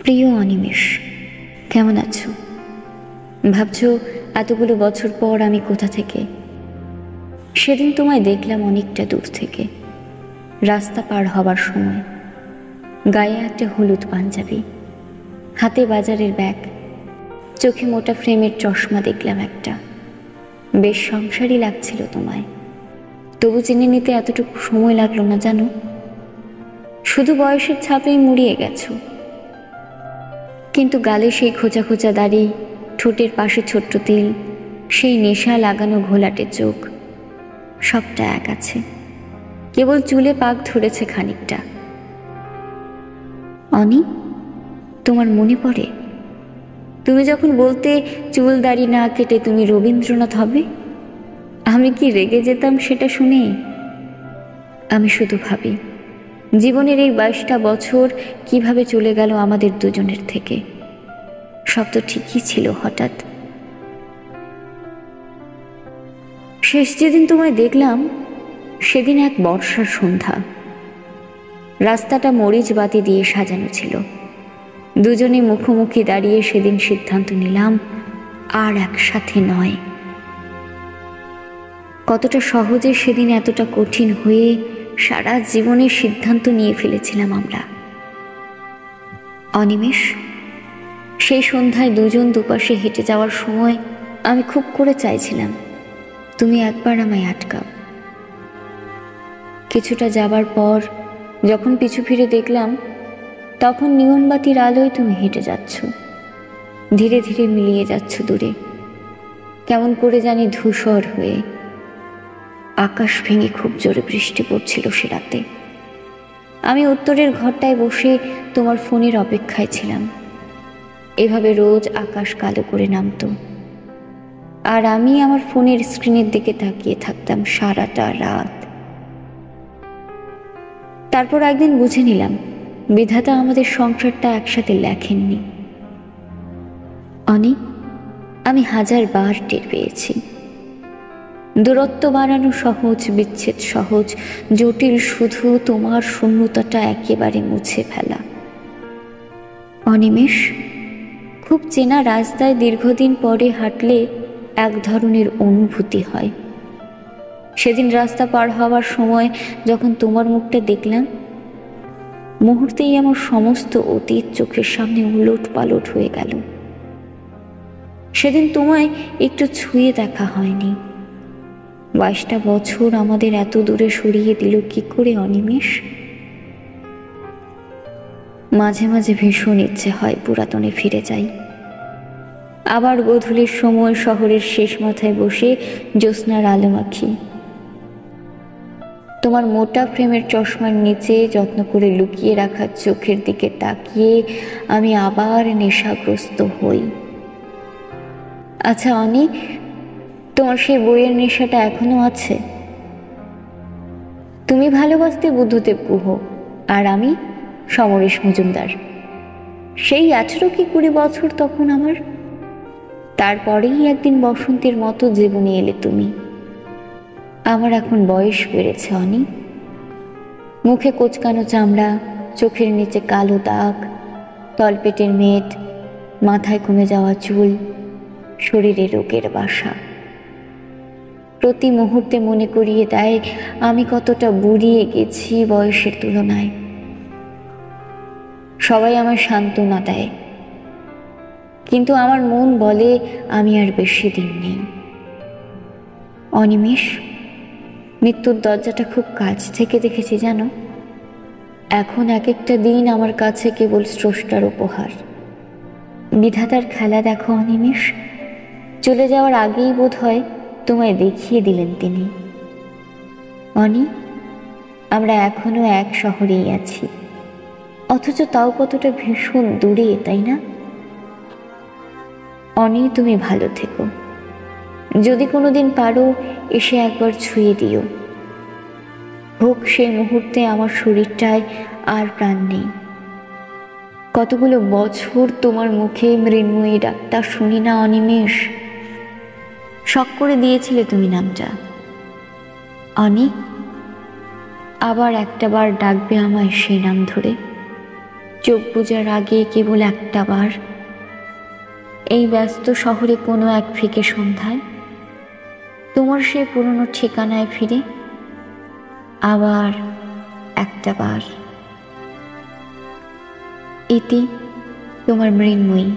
প্রিয় অনিমেষ, কেমন আছো? ভাবছো এতগুলো বছর পর আমি কোথা থেকে? সেদিন তোমায় দেখলাম অনেকটা দূর থেকে, রাস্তা পার হবার সময়। গায়ে একটা হলুদ পাঞ্জাবি, হাতে বাজারের ব্যাগ, চোখে মোটা ফ্রেমের চশমা দেখলাম একটা। বেশ সংসারী লাগছিল তোমায়, তবু চিনে নিতে এতটুকু সময় লাগলো না জানো। শুধু বয়সের ছাপেই মুড়িয়ে গেছো, কিন্তু গালে সেই খোঁচা খোঁচা দাড়ি, ঠোঁটের পাশে ছোট্ট তিল, সেই নেশা লাগানো ঘোলাটে চোখ, সবটা এক আছে, কেবল চুলে পাক ধরেছে খানিকটা। অনি, তোমার মনে পড়ে তুমি যখন বলতে চুল দাড়ি না কেটে তুমি রবীন্দ্রনাথ হবে? আমি কি রেগে যেতাম সেটা শুনে? আমি শুধু ভাবি জীবনের এই 22টা বছর কিভাবে চলে গেল আমাদের দুজনের থেকে। সব তো ঠিকই ছিল, হঠাৎ শেষ যেদিন তোমায় দেখলাম সেদিন এক বর্ষার সন্ধ্যা। রাস্তাটা মরিচ বাতি দিয়ে সাজানো ছিল। দুজনে মুখোমুখি দাঁড়িয়ে সেদিন সিদ্ধান্ত নিলাম আর একসাথে নয়। কতটা সহজে সেদিন এতটা কঠিন হয়ে সারা জীবনের সিদ্ধান্ত নিয়ে ফেলেছিলাম আমরা। অনিমেষ, সেই সন্ধ্যায় দুজন দুপাশে হেঁটে যাওয়ার সময় আমি খুব করে চাইছিলাম তুমি একবার আমায় আটকাও। কিছুটা যাবার পর যখন পিছু ফিরে দেখলাম, তখন নিয়নবাতির আলোয় তুমি হেঁটে যাচ্ছ, ধীরে ধীরে মিলিয়ে যাচ্ছ দূরে, কেমন করে জানি ধূসর হয়ে। আকাশ ভেঙে খুব জোরে বৃষ্টি পড়ছিল সে রাতে। আমি উত্তরের ঘরটায় বসে তোমার ফোনের অপেক্ষায় ছিলাম। এভাবে রোজ আকাশ কালো করে নামতো, আর আমি আমার ফোনের স্ক্রিনের দিকে তাকিয়ে থাকতাম সারাটা রাত। তারপর একদিন বুঝে নিলাম বিধাতা আমাদের সংসারটা একসাথে লেখেননি। অনি, আমি 1000 বার টের পেয়েছি দূরত্ব বাড়ানো সহজ, বিচ্ছেদ সহজ, জটিল শুধু তোমার শূন্যতাটা একেবারে মুছে ফেলা। অনিমেষ, খুব চেনা রাস্তায় দীর্ঘদিন পরে হাঁটলে এক ধরনের অনুভূতি হয়। সেদিন রাস্তা পার হওয়ার সময় যখন তোমার মুখটা দেখলাম, মুহূর্তেই আমার সমস্ত অতীত চোখের সামনে উলট পালট হয়ে গেল। সেদিন তোমায় একটু ছুঁয়ে দেখা হয়নি। 22টা বছর আমাদের এত দূরে সরিয়ে দিল কি করে অনিমেষ? মাঝে মাঝে ভীষণ ইচ্ছে হয় পুরাতনে ফিরে যাই, আবার গোধূলির সময় শহরের শেষ মাথায় বসে জ্যোৎস্নার আলো মাখি। তোমার মোটা ফ্রেমের চশমার নিচে যত্ন করে লুকিয়ে রাখা চোখের দিকে তাকিয়ে আমি আবার নেশাগ্রস্ত হই। আচ্ছা অনি, তোমার সেই বইয়ের নেশাটা এখনো আছে? তুমি ভালোবাসতে বুদ্ধদেব গুহ, আর আমি সমরেশ মজুমদার। সেই 18 কি 20 বছর তখন আমার। তারপরেই একদিন বসন্তের মতো জীবনে এলে তুমি। আমার এখন বয়স বেড়েছে অনি। মুখে কোচকানো চামড়া, চোখের নিচে কালো দাগ, তলপেটের মেদ, মাথায় কমে যাওয়া চুল, শরীরে রোগের বাসা। প্রতি মুহূর্তে মনে করিয়ে দেয় আমি কতটা বুড়িয়ে গেছি বয়সের তুলনায়। সবাই আমার সান্ত্বনা দেয়, কিন্তু আমার মন বলে আমি আর বেশি দিন নেই। অনিমেষ, মৃত্যুর দরজাটা খুব কাছ থেকে দেখেছি জানো। এখন এক একটা দিন আমার কাছে কেবল স্রষ্টার উপহার। বিধাতার খেলা দেখো অনিমেষ, চলে যাওয়ার আগেই বোধ হয় তোমায় দেখিয়ে দিলেন তিনি। অনি, আমরা এখনো এক শহরেই আছি, অথচ তাও কতটা ভীষণ দূরে, তাই না? অনি, তুমি ভালো থেকো। যদি কোনোদিন পারো এসে একবার ছুঁয়ে দিও। হোক সেই মুহূর্তে আমার শরীরটায় আর প্রাণ নেই। কতগুলো বছর তোমার মুখে মৃন্ময়ী ডাকটা শুনি না অনিমেষ। শখ করে দিয়েছিলে তুমি নামটা। অনি, আবার একটাবার ডাকবে আমায় সেই নাম ধরে? চোখ বুজার আগে কেবল একটা বার এই ব্যস্ত শহরে কোনো এক ফিকে সন্ধ্যায় তোমার সেই পুরনো ঠিকানায় ফিরে আবার একটা বার। ইতি তোমার মৃন্ময়ী।